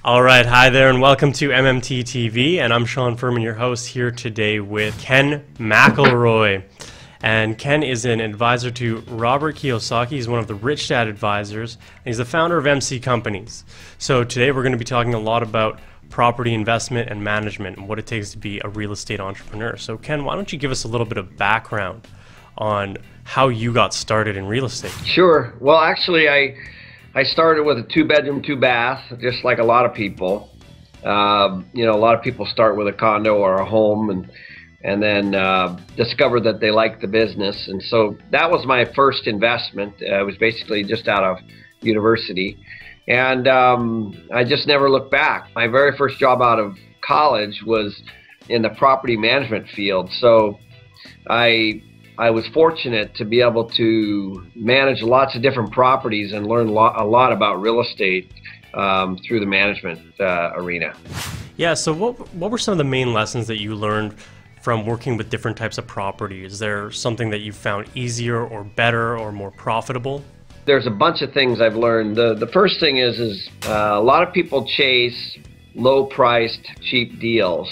All right, hi there and welcome to MMT TV, and I'm Shaun Furman, your host, here today with Ken McElroy. And Ken is an advisor to Robert Kiyosaki. He's one of the Rich Dad advisors, and he's the founder of MC Companies. So today we're going to be talking a lot about property investment and management and what it takes to be a real estate entrepreneur. So Ken, why don't you give us a little bit of background on how you got started in real estate? Sure. Well, actually, I started with a 2-bedroom, 2-bath, just like a lot of people. A lot of people start with a condo or a home and then discover that they like the business. And so that was my first investment. It was basically just out of university. And I just never looked back. My very first job out of college was in the property management field. So I was fortunate to be able to manage lots of different properties and learn a lot about real estate through the management arena. Yeah, so what were some of the main lessons that you learned from working with different types of property? Is there something that you found easier or better or more profitable? There's a bunch of things I've learned. The first thing is a lot of people chase low-priced, cheap deals.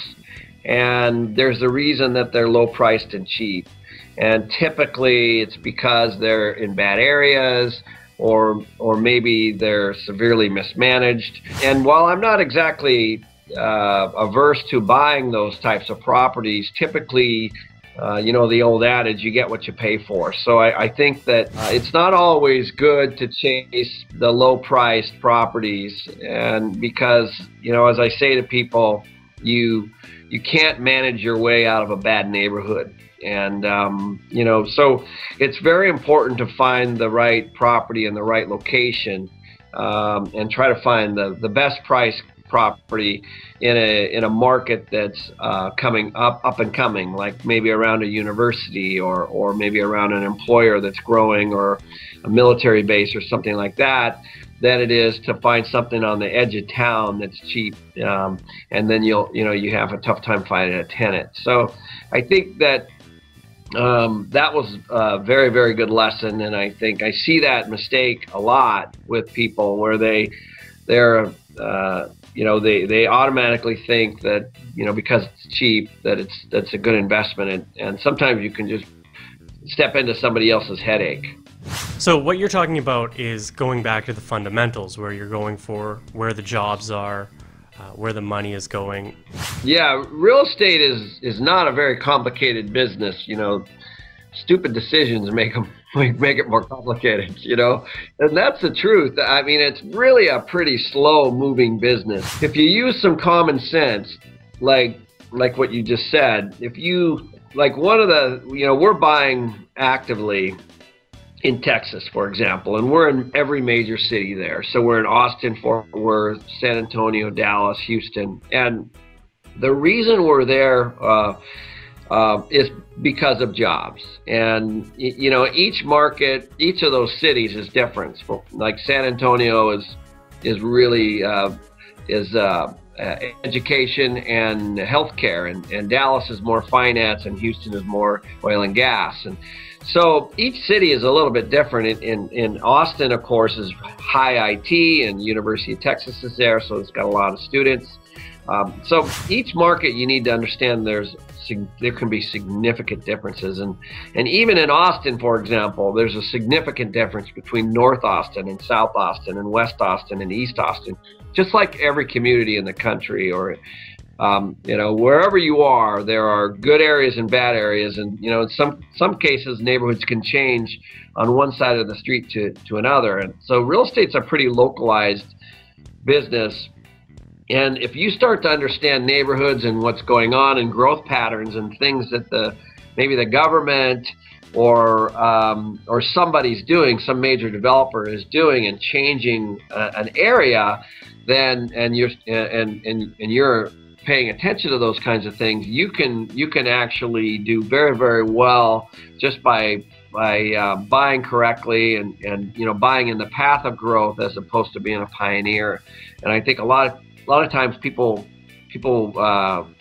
And there's a reason that they're low-priced and cheap. And typically it's because they're in bad areas or maybe they're severely mismanaged. And while I'm not exactly averse to buying those types of properties, typically, the old adage, you get what you pay for. So I think that it's not always good to chase the low-priced properties, and because, as I say to people, you can't manage your way out of a bad neighborhood. And, so it's very important to find the right property in the right location and try to find the best price property in a market that's coming up and coming, like maybe around a university or maybe around an employer that's growing or a military base or something like that, than it is to find something on the edge of town that's cheap, and then you have a tough time finding a tenant. So I think that that was a very, very good lesson, and I think I see that mistake a lot with people where they automatically think that because it's cheap that's a good investment, and sometimes you can just step into somebody else's headache. So what you're talking about is going back to the fundamentals, where you're going for where the jobs are, where the money is going. Yeah, real estate is not a very complicated business. Stupid decisions make it more complicated, and that's the truth. I mean, it's really a pretty slow moving business. If you use some common sense, like what you just said, we're buying actively in Texas, for example, and we're in every major city there. So we're in Austin, Fort Worth, San Antonio, Dallas, Houston. And the reason we're there is because of jobs. And, each market, each of those cities is different. Like San Antonio is really education and healthcare, and Dallas is more finance, and Houston is more oil and gas. And so each city is a little bit different. In Austin, of course, is high IT, and University of Texas is there, so it's got a lot of students. So each market, you need to understand there can be significant differences, and even in Austin, for example, there's a significant difference between North Austin and South Austin and West Austin and East Austin, just like every community in the country, or wherever you are, there are good areas and bad areas, and in some cases neighborhoods can change on one side of the street to another. And so real estate's a pretty localized business. And if you start to understand neighborhoods and what's going on and growth patterns and things that maybe the government or somebody's doing, some major developer is doing and changing an area, then and you're paying attention to those kinds of things, you can actually do very, very well just by buying correctly and buying in the path of growth as opposed to being a pioneer. And I think a lot of times people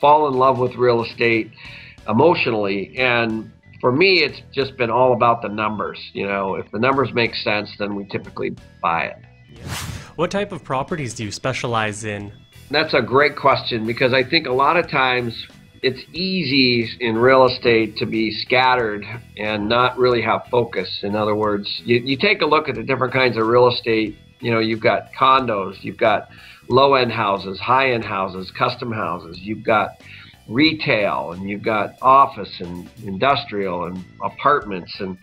fall in love with real estate emotionally, and for me it's just been all about the numbers. If the numbers make sense, then we typically buy it. Yeah. What type of properties do you specialize in That's a great question, because I think a lot of times it's easy in real estate to be scattered and not really have focus. In other words, you take a look at the different kinds of real estate. You know, you've got condos, you've got low-end houses, high-end houses, custom houses, you've got retail, and you've got office and industrial and apartments, and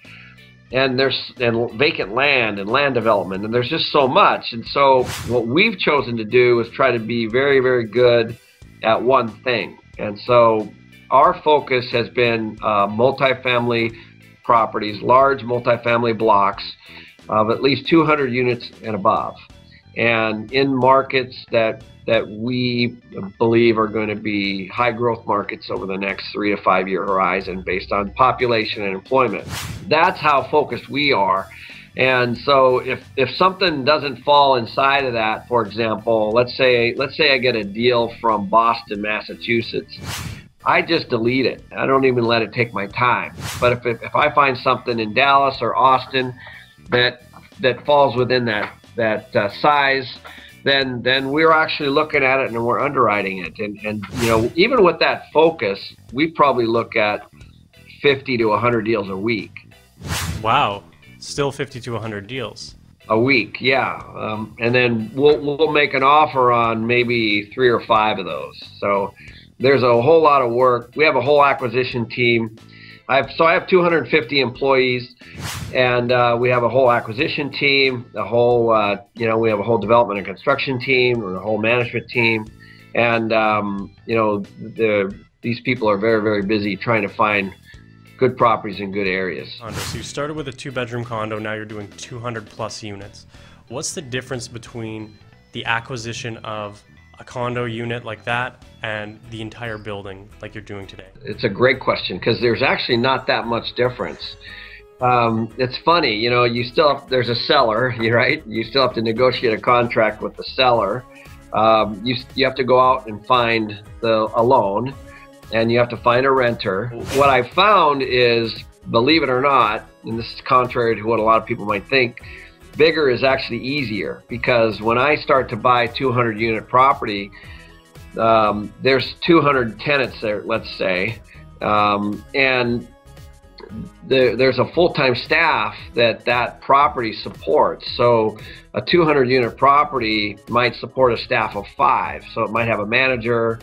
there's vacant land and land development, and there's just so much. And so what we've chosen to do is try to be very, very good at one thing. And so our focus has been multifamily properties, large multifamily blocks of at least 200 units and above, and in markets that we believe are going to be high growth markets over the next 3 to 5 year horizon based on population and employment. That's how focused we are. And so if something doesn't fall inside of that, for example, let's say I get a deal from Boston, Massachusetts, I just delete it. I don't even let it take my time. But if I find something in Dallas or Austin that falls within that size, then we're actually looking at it and we're underwriting it. And you know, even with that focus, we probably look at 50 to 100 deals a week. Wow. Still 50 to 100 deals a week, yeah. And then we'll make an offer on maybe 3 or 5 of those. So there's a whole lot of work. We have a whole acquisition team. I have 250 employees, and we have a whole acquisition team, we have a whole development and construction team, and a whole management team, and these people are very, very busy trying to find good properties in good areas. So you started with a 2-bedroom condo, now you're doing 200 plus units. What's the difference between the acquisition of a condo unit like that and the entire building like you're doing today? It's a great question, because there's actually not that much difference. It's funny, you know, there's a seller, right? You still have to negotiate a contract with the seller. You have to go out and find a loan, and you have to find a renter. What I found is, believe it or not, and this is contrary to what a lot of people might think, bigger is actually easier, because when I start to buy 200 unit property, there's 200 tenants there, let's say, and there's a full-time staff that property supports. So a 200 unit property might support a staff of 5. So it might have a manager,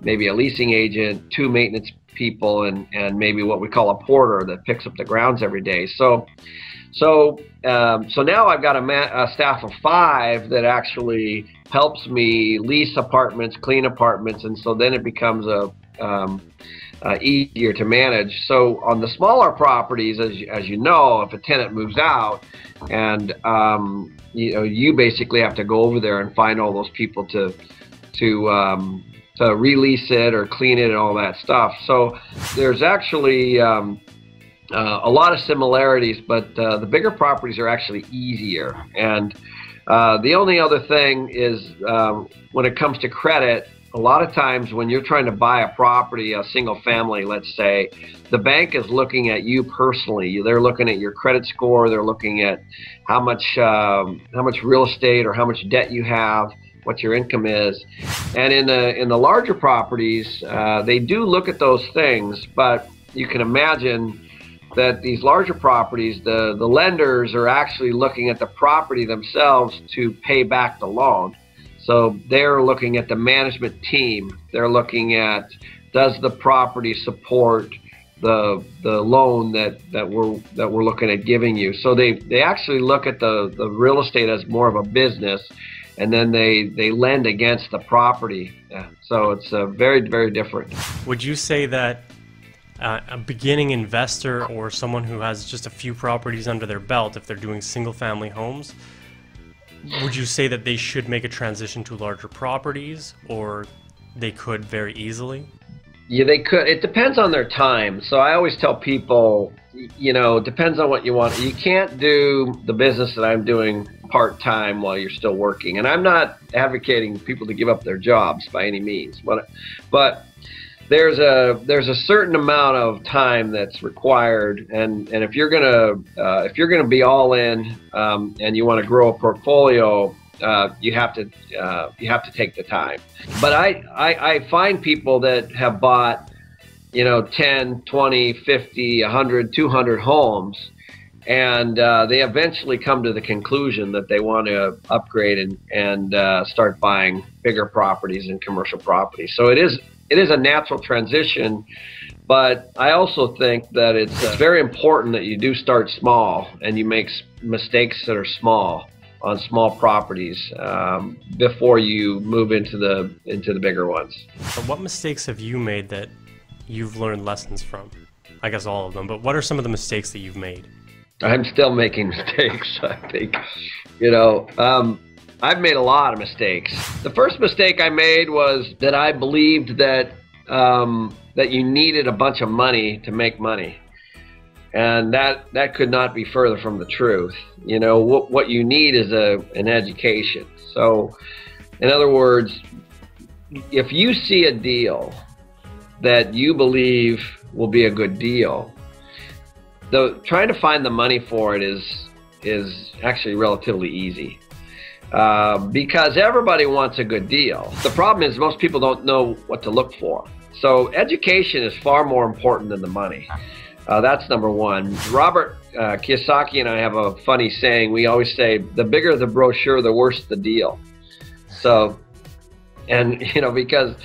maybe a leasing agent, 2 maintenance people, and maybe what we call a porter that picks up the grounds every day. So now I've got a staff of 5 that actually helps me lease apartments, clean apartments, and so then it becomes easier to manage. So on the smaller properties, as you know, if a tenant moves out, and you basically have to go over there and find all those people to release it or clean it and all that stuff. So there's actually a lot of similarities, but the bigger properties are actually easier. And the only other thing is, when it comes to credit, a lot of times when you're trying to buy a property, a single family, let's say, the bank is looking at you personally. They're looking at your credit score. They're looking at how much real estate or how much debt you have, what your income is. And in the larger properties, they do look at those things, but you can imagine that these larger properties, the lenders are actually looking at the property themselves to pay back the loan. So they're looking at the management team. They're looking at, does the property support the loan that we're looking at giving you. So they actually look at the real estate as more of a business, and then they lend against the property. So it's very, very different. Would you say that a beginning investor or someone who has just a few properties under their belt, if they're doing single family homes, would you say that they should make a transition to larger properties, or they could very easily? Yeah, they could. It depends on their time. So I always tell people, it depends on what you want. You can't do the business that I'm doing part-time while you're still working. And I'm not advocating people to give up their jobs by any means. But there's a certain amount of time that's required, and if you're gonna be all in, and you want to grow a portfolio, you have to take the time. But I find people that have bought, 10, 20, 50, 100, 200 homes, and they eventually come to the conclusion that they want to upgrade and start buying bigger properties and commercial properties. So it is a natural transition, but I also think that it's very important that you do start small and you make mistakes that are small on small properties before you move into the bigger ones. What mistakes have you made that you've learned lessons from? I guess all of them, but what are some of the mistakes that you've made? I'm still making mistakes, I think. I've made a lot of mistakes. The first mistake I made was that I believed that that you needed a bunch of money to make money. And that could not be further from the truth. What you need is an education. So, in other words, if you see a deal that you believe will be a good deal, trying to find the money for it is actually relatively easy. Because everybody wants a good deal. The problem is most people don't know what to look for. So education is far more important than the money. That's number one. Robert Kiyosaki and I have a funny saying. We always say, the bigger the brochure, the worse the deal. So, and because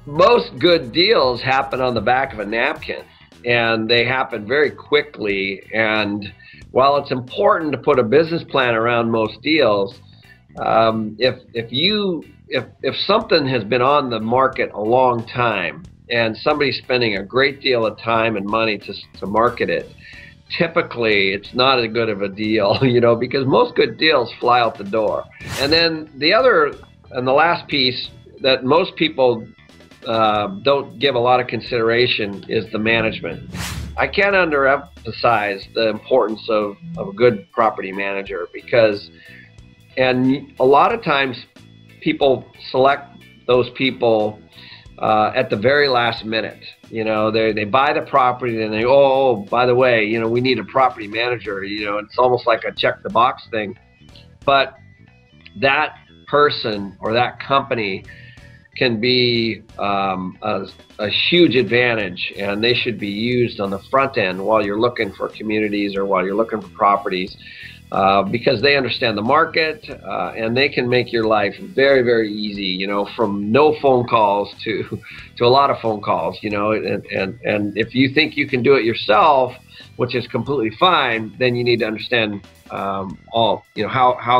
most good deals happen on the back of a napkin, and they happen very quickly. And while it's important to put a business plan around most deals, if something has been on the market a long time and somebody's spending a great deal of time and money to market it, typically it's not as good of a deal, because most good deals fly out the door. And then the last piece that most people don't give a lot of consideration is the management. I can't underemphasize the importance of a good property manager, and a lot of times people select those people at the very last minute. They buy the property and they, oh, by the way, we need a property manager. It's almost like a check the box thing. But that person or that company can be a huge advantage, and they should be used on the front end while you're looking for communities or while you're looking for properties, because they understand the market, and they can make your life very, very easy, from no phone calls to a lot of phone calls, and if you think you can do it yourself, which is completely fine, then you need to understand how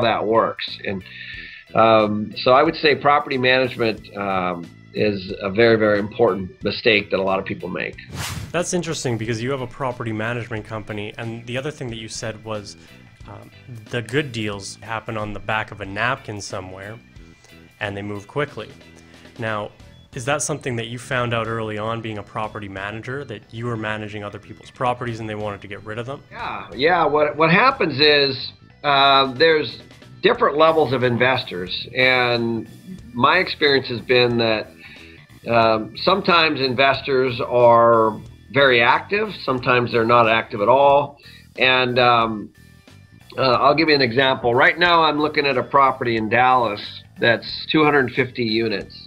that works. And so I would say property management is a very, very important mistake that a lot of people make. That's interesting, because you have a property management company, and the other thing that you said was the good deals happen on the back of a napkin somewhere and they move quickly. Now, is that something that you found out early on being a property manager, that you were managing other people's properties and they wanted to get rid of them? Yeah. What happens is there's different levels of investors, and my experience has been that sometimes investors are very active, sometimes they're not active at all. And I'll give you an example. Right now I'm looking at a property in Dallas that's 250 units.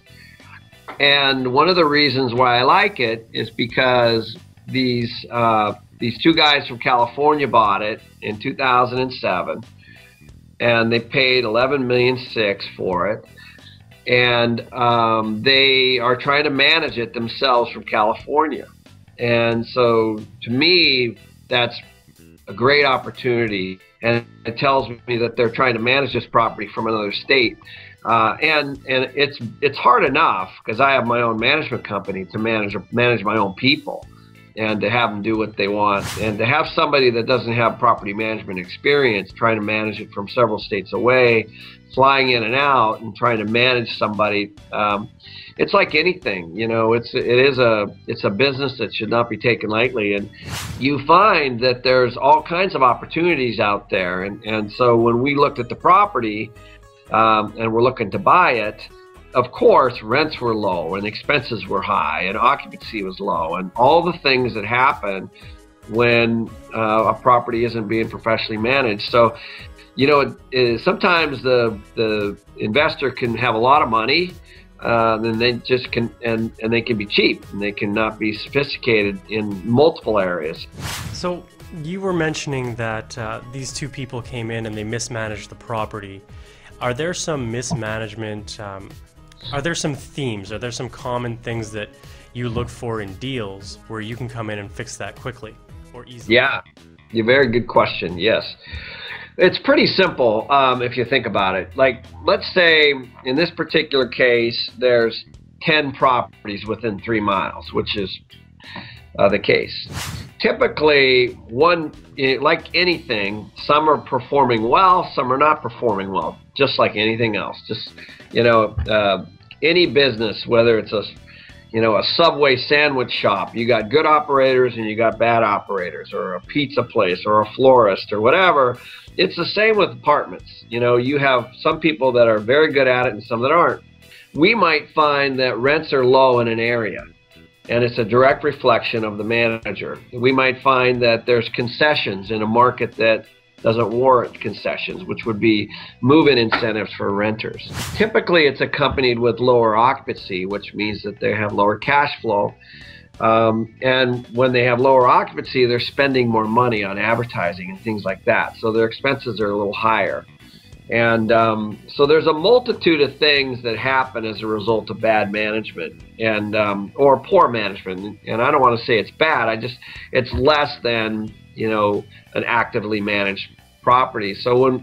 And one of the reasons why I like it is because these two guys from California bought it in 2007. And they paid $11.6 million for it, and they are trying to manage it themselves from California. And so, to me, that's a great opportunity, and it tells me that they're trying to manage this property from another state. And it's hard enough, because I have my own management company, to manage my own people, and to have them do what they want, and to have somebody that doesn't have property management experience trying to manage it from several states away, flying in and out and trying to manage somebody. It's like anything, it's a business that should not be taken lightly, and you find that there's all kinds of opportunities out there. And so when we looked at the property and we're looking to buy it, of course, rents were low and expenses were high and occupancy was low, and all the things that happen when a property isn't being professionally managed. So sometimes the investor can have a lot of money, and they just can, and they can be cheap, and they cannot be sophisticated in multiple areas. So you were mentioning that these two people came in and they mismanaged the property. Are there some mismanagement? Are there some themes? Are there some common things that you look for in deals where you can come in and fix that quickly or easily? Yeah, a very good question. Yes. It's pretty simple if you think about it. Like, let's say in this particular case, there's 10 properties within 3 miles, which is the case. Typically, like anything, some are performing well, some are not performing well, just like anything else. Just, any business, whether it's a Subway sandwich shop, you got good operators and you got bad operators, or a pizza place or a florist or whatever. It's the same with apartments. You have some people that are very good at it and some that aren't. We might find that rents are low in an area, and it's a direct reflection of the manager. We might find that there's concessions in a market that doesn't warrant concessions, which would be move-in incentives for renters. Typically, it's accompanied with lower occupancy, which means that they have lower cash flow. And when they have lower occupancy, they're spending more money on advertising and things like that. So their expenses are a little higher. And so there's a multitude of things that happen as a result of bad management and or poor management. And I don't want to say it's bad. It's less than an actively managed property. So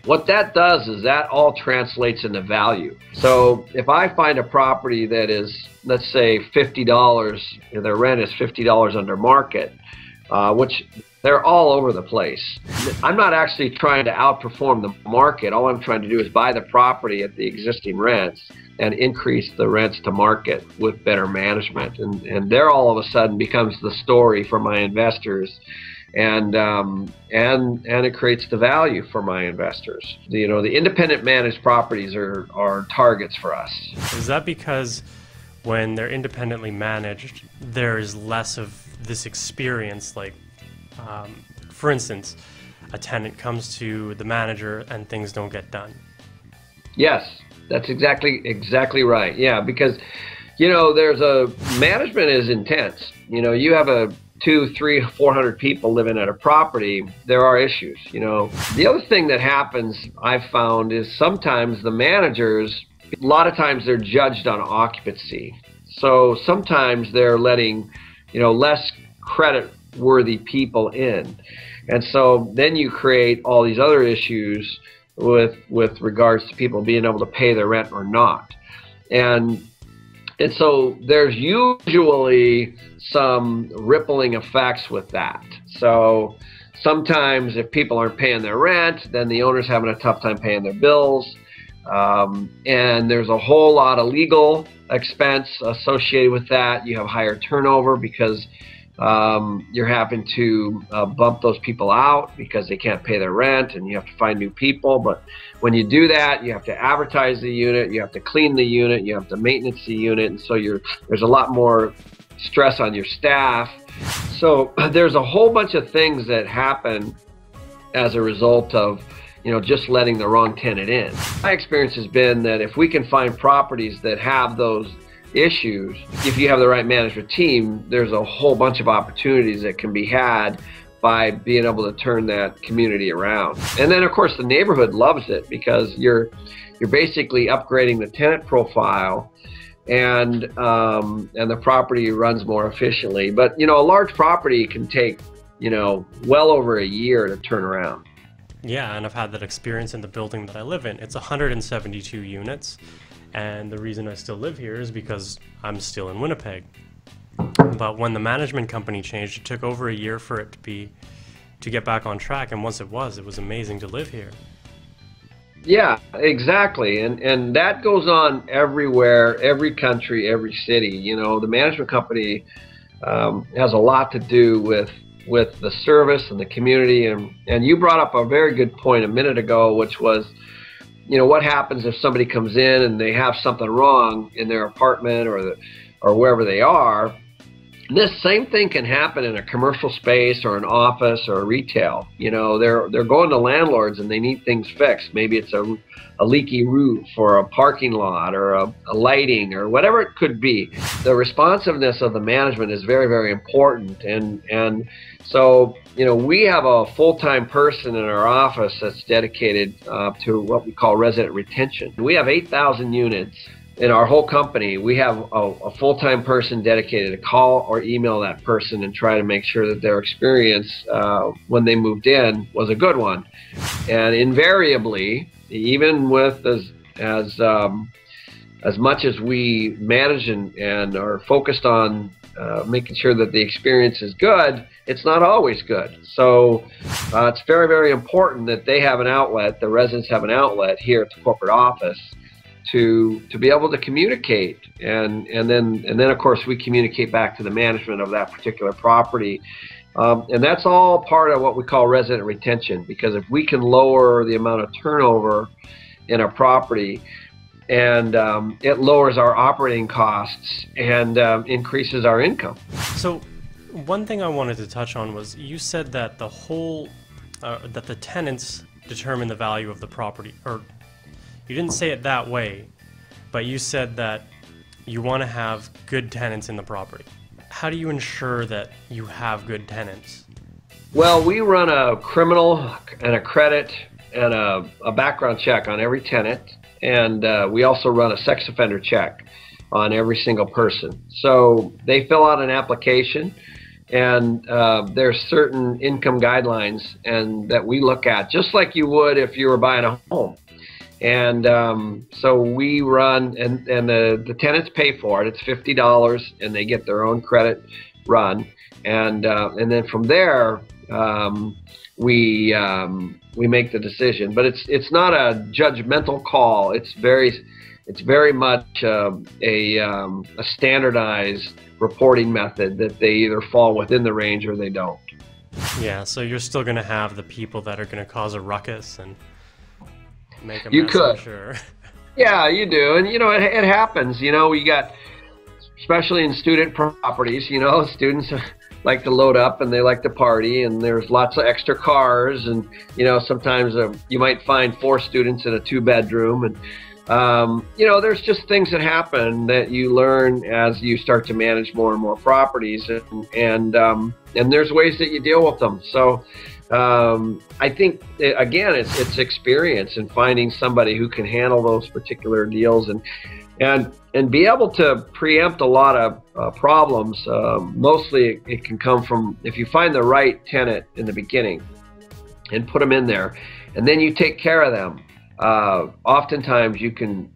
what that does is that all translates into value. So if I find a property that is, let's say, $50, their rent is $50 under market, which they're all over the place. I'm not actually trying to outperform the market. All I'm trying to do is buy the property at the existing rents and increase the rents to market with better management. And there all of a sudden becomes the story for my investors. And it creates the value for my investors. The independent managed properties are targets for us. Is that because when they're independently managed, there is less of this experience? Like, for instance, a tenant comes to the manager and things don't get done. Yes, that's exactly right. Yeah, because there's management is intense. You have 200, 300, 400 people living at a property, there are issues. The other thing that happens, I've found, is sometimes the managers, a lot of times they're judged on occupancy. So sometimes they're letting, less credit-worthy people in. And so then you create all these other issues with regards to people being able to pay their rent or not. And so there's usually some rippling effects with that. So sometimes if people aren't paying their rent, then the owner's having a tough time paying their bills. And there's a whole lot of legal expense associated with that. You have higher turnover because you're having to bump those people out because they can't pay their rent, and you have to find new people. But when you do that, you have to advertise the unit, you have to clean the unit, you have to maintenance the unit, and so there's a lot more stress on your staff. So there's a whole bunch of things that happen as a result of just letting the wrong tenant in. My experience has been that if we can find properties that have those issues, if you have the right management team, there's a whole bunch of opportunities that can be had by being able to turn that community around. And then of course the neighborhood loves it because you're basically upgrading the tenant profile, and the property runs more efficiently. But a large property can take well over a year to turn around. Yeah, and I've had that experience in the building that I live in. It's 172 units. And the reason I still live here is because I'm still in Winnipeg. But when the management company changed, it took over a year for it to get back on track. And once it was amazing to live here. Yeah, exactly. And that goes on everywhere, every country, every city. The management company has a lot to do with the service and the community. And you brought up a very good point a minute ago, which was, what happens if somebody comes in and they have something wrong in their apartment or wherever they are, This same thing can happen in a commercial space or an office or a retail. You know, they're going to landlords and they need things fixed. Maybe it's a leaky roof or a parking lot or a lighting or whatever it could be. The responsiveness of the management is very, very important. And so, you know, we have a full-time person in our office that's dedicated to what we call resident retention. We have 8,000 units. In our whole company, we have a full-time person dedicated to call or email that person and try to make sure that their experience when they moved in was a good one. And invariably, even with as much as we manage and are focused on making sure that the experience is good, it's not always good. So it's very, very important that they have an outlet, the residents have an outlet here at the corporate office to be able to communicate, and then of course we communicate back to the management of that particular property, and that's all part of what we call resident retention, because if we can lower the amount of turnover in a property, and it lowers our operating costs and increases our income. So one thing I wanted to touch on was you said that that the tenants determine the value of the property, or you didn't say it that way, but you said that you want to have good tenants in the property. How do you ensure that you have good tenants? Well, we run a criminal and a credit and a background check on every tenant, and we also run a sex offender check on every single person. So they fill out an application, and there's certain income guidelines and that we look at, just like you would if you were buying a home. And so we run, and the tenants pay for it. It's $50, and they get their own credit run, and then from there we make the decision. But it's not a judgmental call. It's very much a standardized reporting method that they either fall within the range or they don't. Yeah, so you're still going to have the people that are going to cause a ruckus and make a you mess, could. I'm sure. Yeah, you do. And, you know, it happens. You know, we got, especially in student properties, you know, students like to load up and they like to party, and there's lots of extra cars. And, you know, sometimes you might find 4 students in a 2-bedroom. And, you know, there's just things that happen that you learn as you start to manage more and more properties. And there's ways that you deal with them. So, I think, again, it's experience and finding somebody who can handle those particular deals and be able to preempt a lot of problems. Mostly it can come from, if you find the right tenant in the beginning and put them in there, and then you take care of them. Oftentimes you can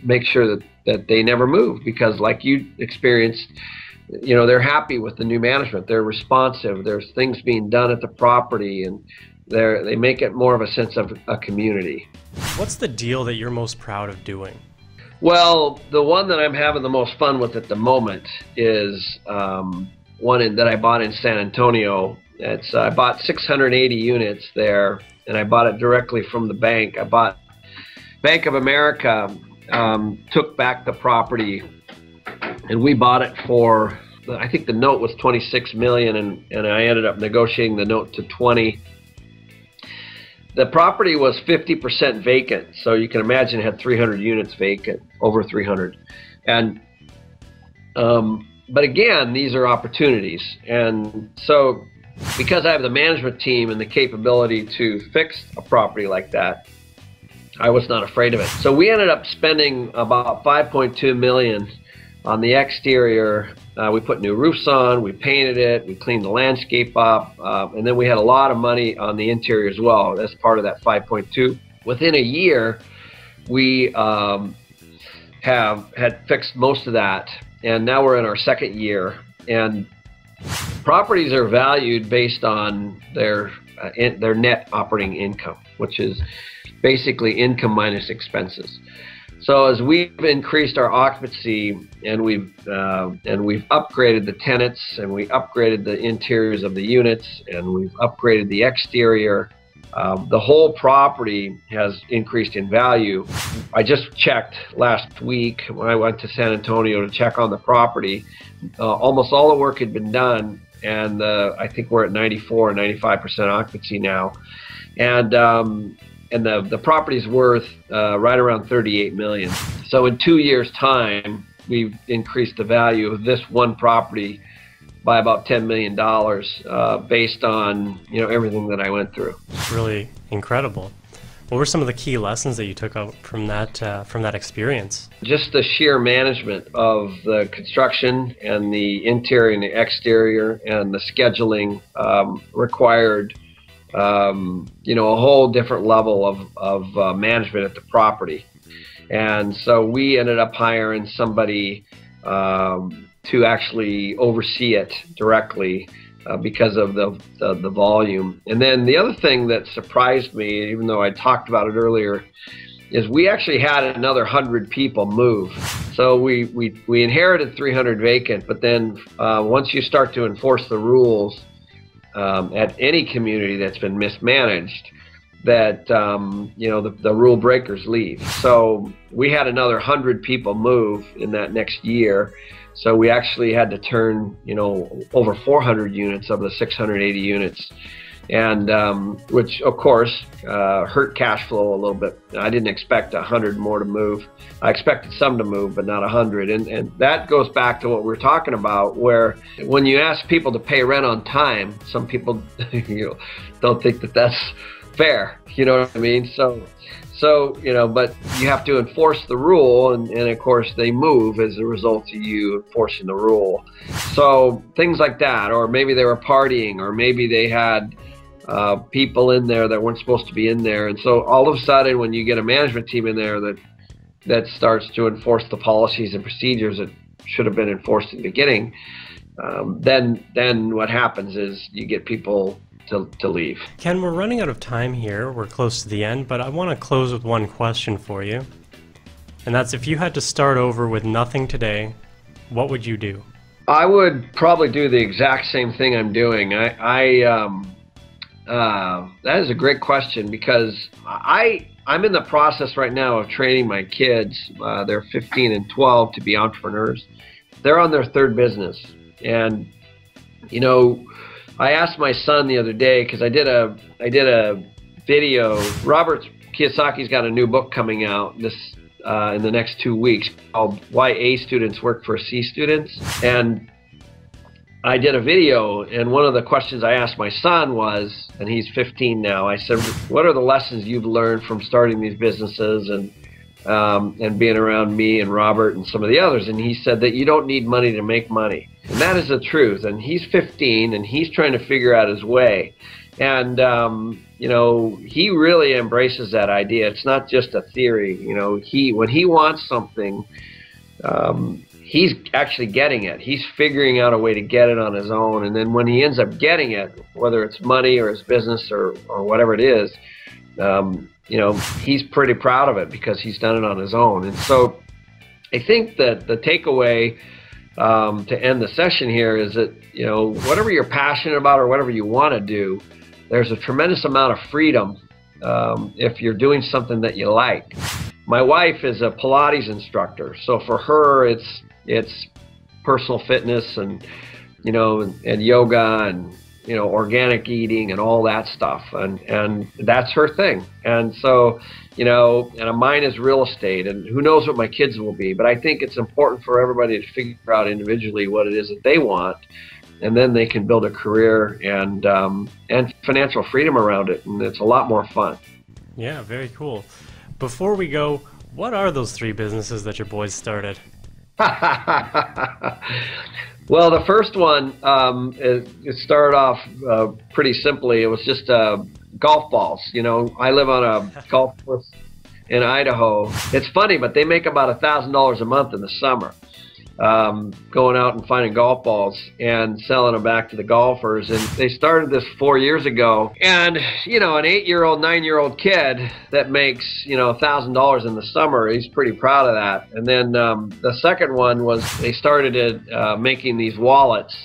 make sure that they never move, because like you experienced, you know, they're happy with the new management. They're responsive. There's things being done at the property, and they make it more of a sense of a community. What's the deal that you're most proud of doing? Well, the one that I'm having the most fun with at the moment is one that I bought in San Antonio. I bought 680 units there, and I bought it directly from the bank. Bank of America took back the property, and we bought it for, I think the note was $26 million, and I ended up negotiating the note to $20. The property was 50% vacant, so you can imagine it had 300 units vacant, over 300. And but again, these are opportunities, and so because I have the management team and the capability to fix a property like that, I was not afraid of it. So we ended up spending about $5.2 million on the exterior. We put new roofs on, we painted it, we cleaned the landscape up, and then we had a lot of money on the interior as well. That's part of that 5.2. Within a year, we had fixed most of that, and now we're in our second year. And properties are valued based on their net operating income, which is basically income minus expenses. So as we've increased our occupancy, and we've upgraded the tenants, and we upgraded the interiors of the units, and we've upgraded the exterior, The whole property has increased in value. I just checked last week when I went to San Antonio to check on the property. Almost all the work had been done, and I think we're at 94 or 95% occupancy now. And the property's worth right around $38 million. So in 2 years' time, we've increased the value of this one property by about $10 million, based on everything that I went through. It's really incredible. What were some of the key lessons that you took out from that experience? Just the sheer management of the construction and the interior and the exterior, and the scheduling required a whole different level of management at the property. And so we ended up hiring somebody to actually oversee it directly because of the volume. And then the other thing that surprised me, even though I talked about it earlier, is we actually had another 100 people move. So we inherited 300 vacant, but then once you start to enforce the rules at any community that's been mismanaged, that the rule breakers leave. So we had another 100 people move in that next year. So we actually had to turn over 400 units of the 680 units, and which of course hurt cash flow a little bit. I didn't expect 100 more to move. I expected some to move, but not 100. And that goes back to what we were talking about, where when you ask people to pay rent on time, some people don't think that that's fair. You know what I mean? So but you have to enforce the rule, and of course they move as a result of you enforcing the rule. So things like that, or maybe they were partying, or maybe they had people in there that weren't supposed to be in there. And so all of a sudden, when you get a management team in there that starts to enforce the policies and procedures that should have been enforced at the beginning, then what happens is you get people to leave. Ken, we're running out of time here. We're close to the end, but I want to close with one question for you. And that's, if you had to start over with nothing today, what would you do? I would probably do the exact same thing I'm doing. That is a great question, because I'm in the process right now of training my kids. They're 15 and 12 to be entrepreneurs. They're on their third business. And I asked my son the other day, because I did a video. Robert Kiyosaki's got a new book coming out in the next 2 weeks called Why A Students Work for C Students. And I did a video, and one of the questions I asked my son was, and he's 15 now, I said, what are the lessons you've learned from starting these businesses and being around me and Robert and some of the others? And he said that you don't need money to make money. And that is the truth. And he's 15, and he's trying to figure out his way. And, he really embraces that idea. It's not just a theory. When he wants something, he's actually getting it. He's figuring out a way to get it on his own. And then when he ends up getting it, whether it's money or his business or whatever it is, he's pretty proud of it because he's done it on his own. And so I think that the takeaway to end the session here is that, whatever you're passionate about or whatever you want to do, there's a tremendous amount of freedom if you're doing something that you like. My wife is a Pilates instructor, so for her it's personal fitness and yoga and organic eating and all that stuff, and that's her thing. And so and mine is real estate, and who knows what my kids will be, but I think it's important for everybody to figure out individually what it is that they want, and then they can build a career and financial freedom around it, and it's a lot more fun. Yeah, very cool. Before we go, what are those 3 businesses that your boys started? Well, the first one, it started off pretty simply. It was just golf balls. I live on a golf course in Idaho. It's funny, but they make about $1,000 a month in the summer, going out and finding golf balls and selling them back to the golfers. And they started this 4 years ago. And, an 8-year-old, 9-year-old kid that makes, $1,000 in the summer, he's pretty proud of that. And then the second one was they started making these wallets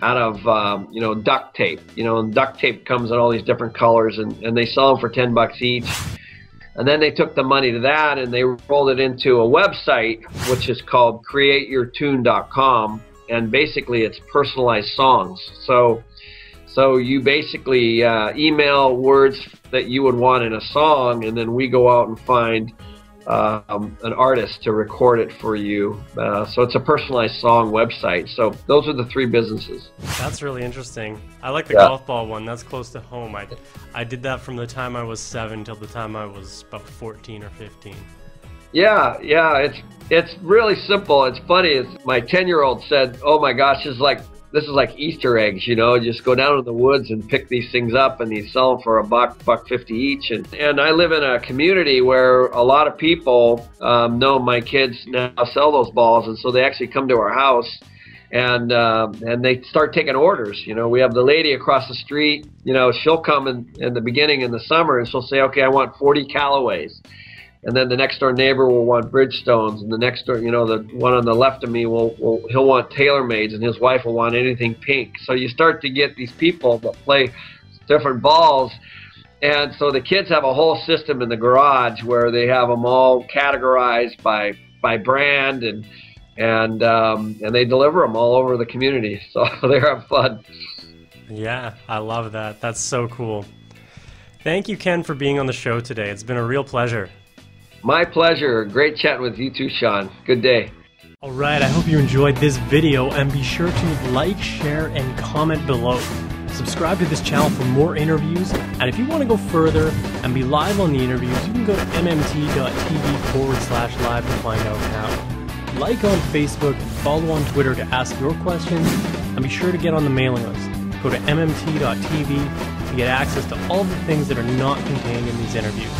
out of duct tape. And duct tape comes in all these different colors, and they sell them for $10 each. And then they took the money to that and they rolled it into a website, which is called createyourtune.com, and basically it's personalized songs. So you basically email words that you would want in a song, and then we go out and find an artist to record it for you. So it's a personalized song website. So those are the three businesses. That's really interesting. I like the golf ball one. That's close to home. I did that from the time I was 7 till the time I was about 14 or 15. Yeah, it's really simple. It's funny. My 10-year-old said, "Oh my gosh, this is like Easter eggs, just go down in the woods and pick these things up, and you sell them for $1.50 each." And I live in a community where a lot of people know my kids now sell those balls, and so they actually come to our house and they start taking orders. We have the lady across the street, she'll come in the beginning in the summer and she'll say, "Okay, I want 40 Callaways." And then the next door neighbor will want Bridgestones, and the next door, the one on the left of me he'll want TaylorMades, and his wife will want anything pink. So you start to get these people that play different balls, and so the kids have a whole system in the garage where they have them all categorized by brand, and they deliver them all over the community. So they have fun. Yeah, I love that. That's so cool. Thank you, Ken, for being on the show today. It's been a real pleasure. My pleasure. Great chatting with you too, Shaun. Good day. Alright, I hope you enjoyed this video, and be sure to like, share, and comment below. Subscribe to this channel for more interviews, and if you want to go further and be live on the interviews, you can go to mmt.tv/live to find out how. Like on Facebook and follow on Twitter to ask your questions, and be sure to get on the mailing list. Go to mmt.tv to get access to all the things that are not contained in these interviews.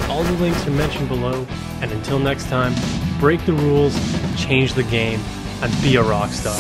All the links are mentioned below, and until next time, break the rules, change the game, and be a rock star.